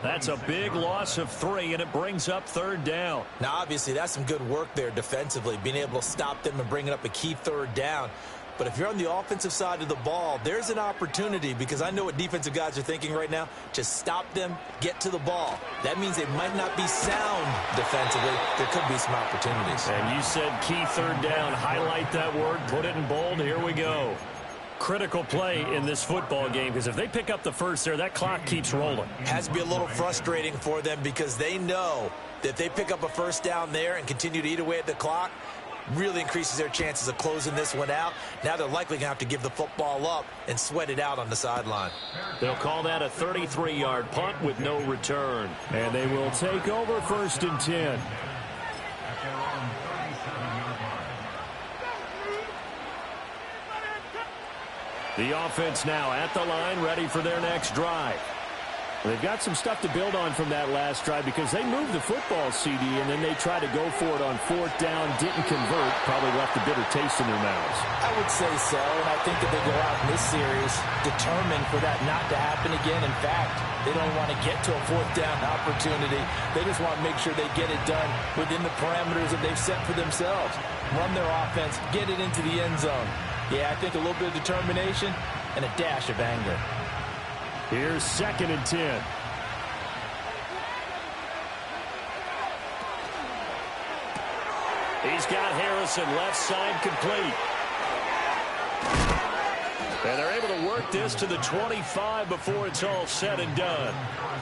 That's a big loss of 3, and it brings up 3rd down. Now, obviously, that's some good work there defensively, being able to stop them and bringing up a key 3rd down. But if you're on the offensive side of the ball, there's an opportunity, because I know what defensive guys are thinking right now. Just stop them, get to the ball. That means they might not be sound defensively. There could be some opportunities. And you said key 3rd down. Highlight that word, put it in bold. Here we go. critical play in this football game, because if they pick up the first there, that clock keeps rolling. Has to be a little frustrating for them because they know that if they pick up a first down there and continue to eat away at the clock, really increases their chances of closing this one out. Now they're likely going to have to give the football up and sweat it out on the sideline. They'll call that a 33-yard punt with no return. And they will take over 1st and 10. The offense now at the line, ready for their next drive. They've got some stuff to build on from that last drive because they moved the football, CD, and then they tried to go for it on 4th down, didn't convert, probably left a bitter taste in their mouths. I would say so, and I think that they go out in this series determined for that not to happen again. In fact, they don't want to get to a 4th down opportunity. They just want to make sure they get it done within the parameters that they've set for themselves. Run their offense, get it into the end zone. Yeah, I think a little bit of determination and a dash of anger. Here's 2nd and 10. He's got Harrison left side complete. And they're able to work this to the 25 before it's all said and done.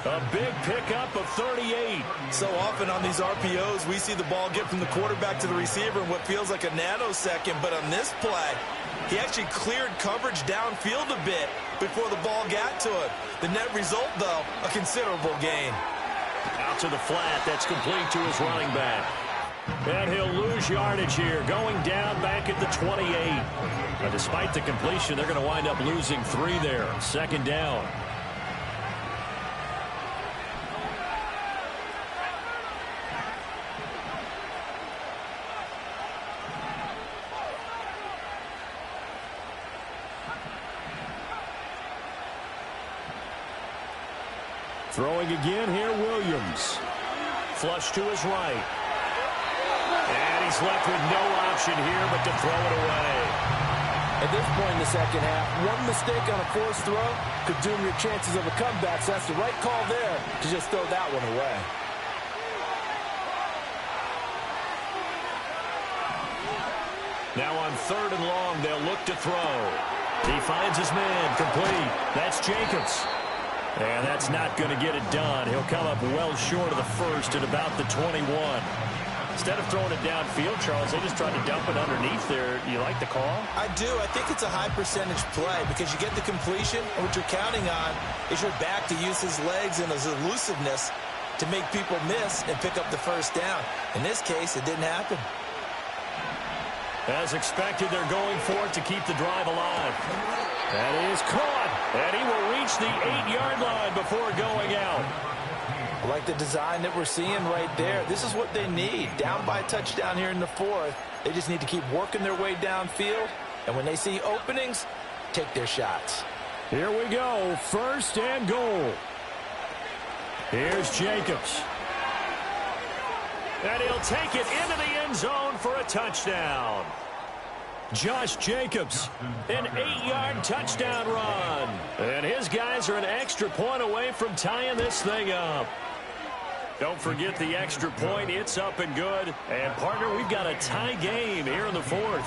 A big pickup of 38. So often on these RPOs, we see the ball get from the quarterback to the receiver in what feels like a nanosecond. But on this play, he actually cleared coverage downfield a bit before the ball got to him. The net result, though, a considerable gain. Out to the flat. That's complete to his running back. And he'll lose yardage here, going down back at the 28. But despite the completion, they're going to wind up losing 3 there. 2nd down. Throwing again here, Williams. Flush to his right. And he's left with no option here but to throw it away. At this point in the second half, one mistake on a forced throw could doom your chances of a comeback. So that's the right call there to just throw that one away. Now on 3rd and long, they'll look to throw. He finds his man, complete. That's Jacobs. And that's not going to get it done. He'll come up well short of the first at about the 21. Instead of throwing it downfield, Charles, they just tried to dump it underneath there. You like the call? I do. I think it's a high-percentage play because you get the completion, and what you're counting on is your back to use his legs and his elusiveness to make people miss and pick up the first down. In this case, it didn't happen. As expected, they're going for it to keep the drive alive. That is caught, and he will reach the 8-yard line before going out. I like the design that we're seeing right there. This is what they need. Down by a touchdown here in the 4th. They just need to keep working their way downfield. And when they see openings, take their shots. Here we go. 1st and goal. Here's Jacobs. And he'll take it into the end zone for a touchdown. Josh Jacobs, an 8-yard touchdown run. And his guys are an extra point away from tying this thing up. Don't forget the extra point. It's up and good. And, partner, we've got a tie game here in the 4th.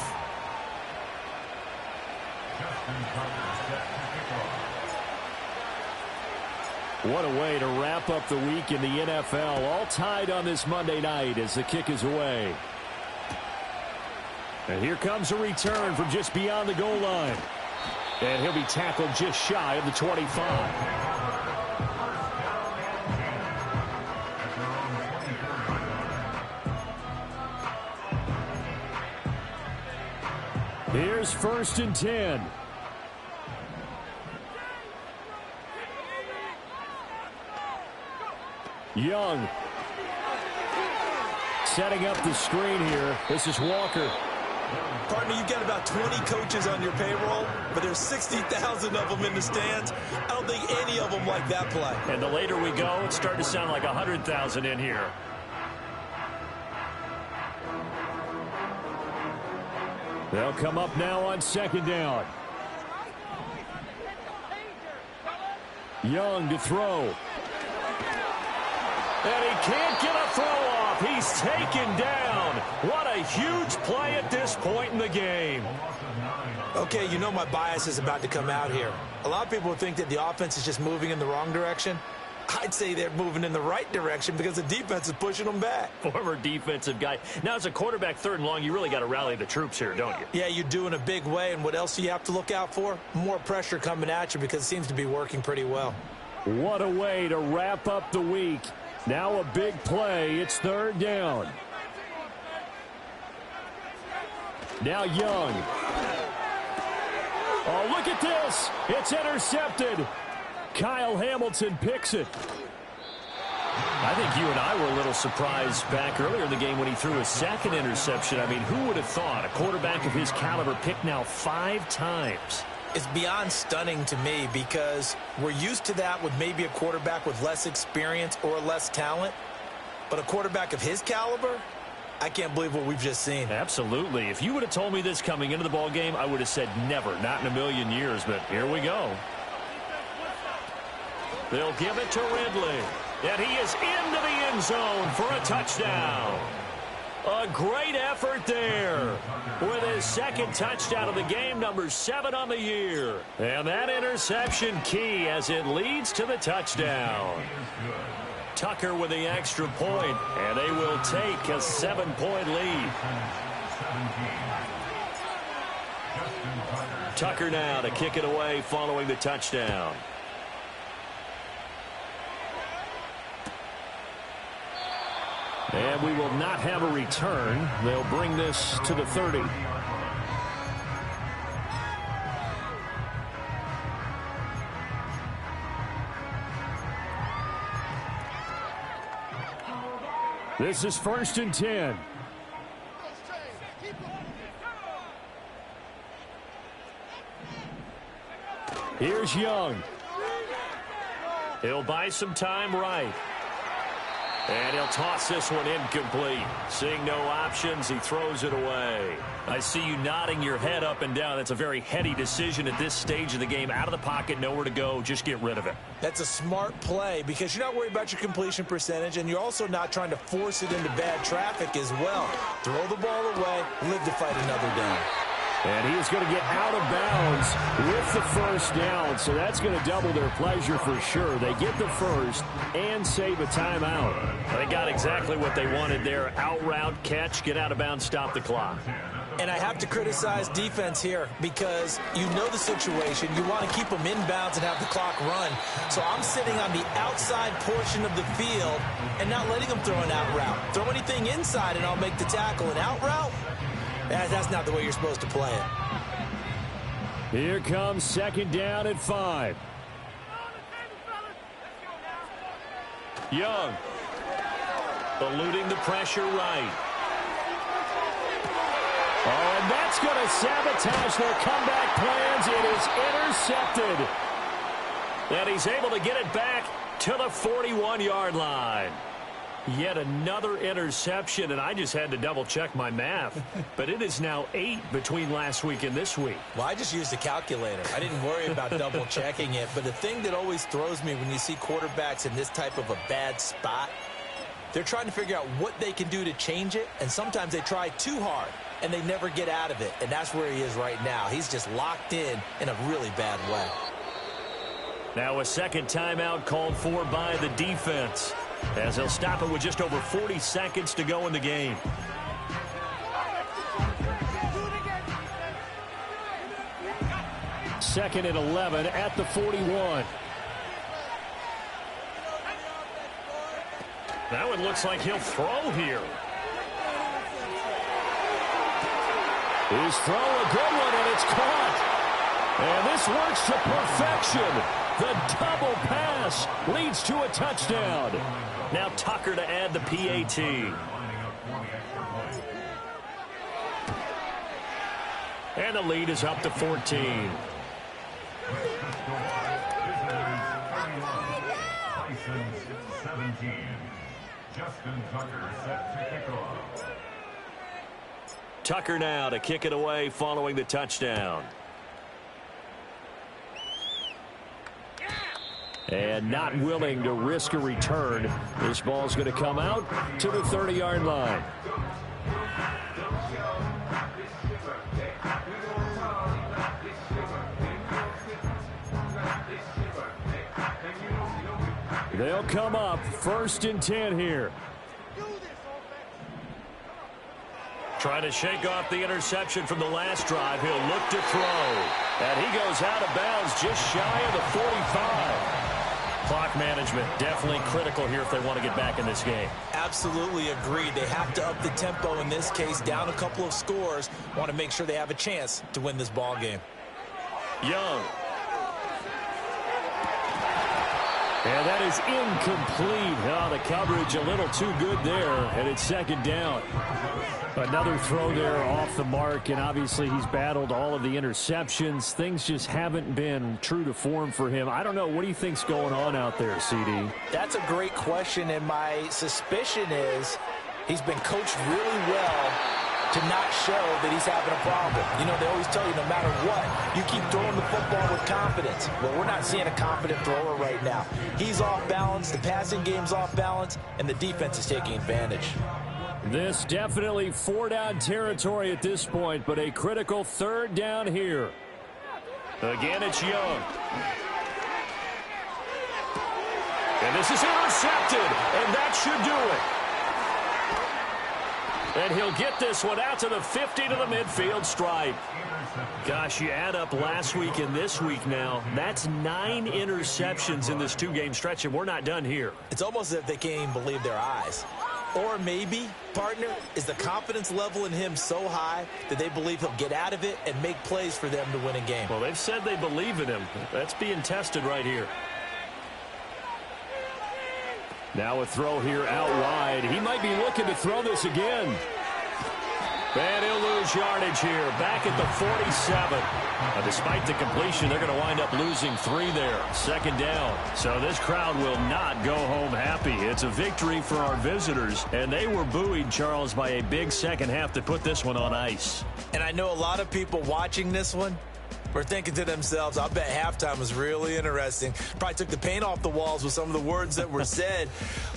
What a way to wrap up the week in the NFL. All tied on this Monday night as the kick is away. And here comes a return from just beyond the goal line. And he'll be tackled just shy of the 25. Here's 1st and 10. Young. Setting up the screen here. This is Walker. Partner, you've got about 20 coaches on your payroll, but there's 60,000 of them in the stands. I don't think any of them like that play. And the later we go, it's starting to sound like 100,000 in here. They'll come up now on 2nd down. Young to throw. And he can't get a throw off. He's taken down. What a huge play at this point in the game. Okay, you know my bias is about to come out here. A lot of people think that the offense is just moving in the wrong direction. I'd say they're moving in the right direction because the defense is pushing them back. Former defensive guy. Now, as a quarterback, 3rd and long, you really got to rally the troops here, don't you? Yeah, you do in a big way. And what else do you have to look out for? More pressure coming at you because it seems to be working pretty well. What a way to wrap up the week. Now a big play. It's 3rd down. Now Young. Oh, look at this. It's intercepted. Kyle Hamilton picks it. I think you and I were a little surprised back earlier in the game when he threw his 2nd interception. I mean, who would have thought a quarterback of his caliber picked now 5 times? It's beyond stunning to me because we're used to that with maybe a quarterback with less experience or less talent. But a quarterback of his caliber, I can't believe what we've just seen. Absolutely. If you would have told me this coming into the ball game, I would have said never, not in a million years. But here we go. They'll give it to Ridley. And he is into the end zone for a touchdown. A great effort there with his 2nd touchdown of the game, number 7 on the year. And that interception key as it leads to the touchdown. Tucker with the extra point, and they will take a 7-point lead. Tucker now to kick it away following the touchdown. And we will not have a return. They'll bring this to the 30. This is 1st and 10. Here's Young. He'll buy some time right. And he'll toss this one incomplete. Seeing no options, he throws it away. I see you nodding your head up and down. That's a very heady decision at this stage of the game. Out of the pocket, nowhere to go. Just get rid of it. That's a smart play because you're not worried about your completion percentage, and you're also not trying to force it into bad traffic as well. Throw the ball away, live to fight another down. And he is going to get out of bounds with the 1st down, so that's going to double their pleasure for sure. They get the 1st and save a timeout. They got exactly what they wanted there. Out route, catch, get out of bounds, stop the clock. And I have to criticize defense here because you know the situation. You want to keep them inbounds and have the clock run. So I'm sitting on the outside portion of the field and not letting them throw an out route. Throw anything inside and I'll make the tackle. An out route? That's not the way you're supposed to play it. Here comes 2nd down at 5. Young. Eluding the pressure right. Oh, and that's going to sabotage their comeback plans. It is intercepted. And he's able to get it back to the 41-yard line. Yet another interception, and I just had to double-check my math. But it is now 8 between last week and this week. Well, I just used a calculator. I didn't worry about double-checking it. But the thing that always throws me when you see quarterbacks in this type of a bad spot, they're trying to figure out what they can do to change it, and sometimes they try too hard, and they never get out of it. And that's where he is right now. He's just locked in a really bad way. Now a 2nd timeout called for by the defense, as they'll stop it with just over 40 seconds to go in the game. Second and 11 at the 41. That one looks like he'll throw here. His throw, a good one, and it's caught. And this works to perfection. The double pass leads to a touchdown. Now Tucker to add the PAT. And the lead is up to 14. Justin Tucker set to kick off. Tucker now to kick it away following the touchdown. And not willing to risk a return. This ball's going to come out to the 30-yard line. They'll come up 1st and 10 here. Trying to shake off the interception from the last drive. He'll look to throw. And he goes out of bounds just shy of the 45. Clock management definitely critical here if they want to get back in this game. Absolutely agreed. They have to up the tempo in this case, down a couple of scores. Want to make sure they have a chance to win this ball game. Young. And that is incomplete. Oh, the coverage a little too good there, and it's 2nd down. Another throw there off the mark, and obviously he's battled all of the interceptions. Things just haven't been true to form for him. I don't know. What do you think's going on out there, CD? That's a great question, and my suspicion is he's been coached really well to not show that he's having a problem. You know, they always tell you no matter what, you keep throwing the football with confidence. Well, we're not seeing a confident thrower right now. He's off balance, the passing game's off balance, and the defense is taking advantage. This definitely 4-down territory at this point, but a critical 3rd down here. Again, it's Young. And this is intercepted, and that should do it. And he'll get this one out to the 50 to the midfield stripe. Gosh, you add up last week and this week now. That's 9 interceptions in this 2-game stretch, and we're not done here. It's almost as if they can't even believe their eyes. Or maybe, partner, is the confidence level in him so high that they believe he'll get out of it and make plays for them to win a game. Well, they've said they believe in him. That's being tested right here. Now a throw here out wide. He might be looking to throw this again. And he'll lose yardage here, back at the 47. Despite the completion, they're going to wind up losing 3 there. 2nd down. So this crowd will not go home happy. It's a victory for our visitors, and they were buoyed, Charles, by a big second half to put this one on ice. And I know a lot of people watching this one were thinking to themselves, I bet halftime was really interesting. Probably took the paint off the walls with some of the words that were said.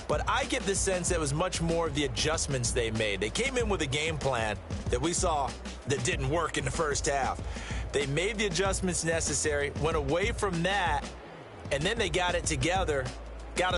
But I get the sense that was much more of the adjustments they made. They came in with a game plan that we saw that didn't work in the first half. They made the adjustments necessary, went away from that, and then they got it together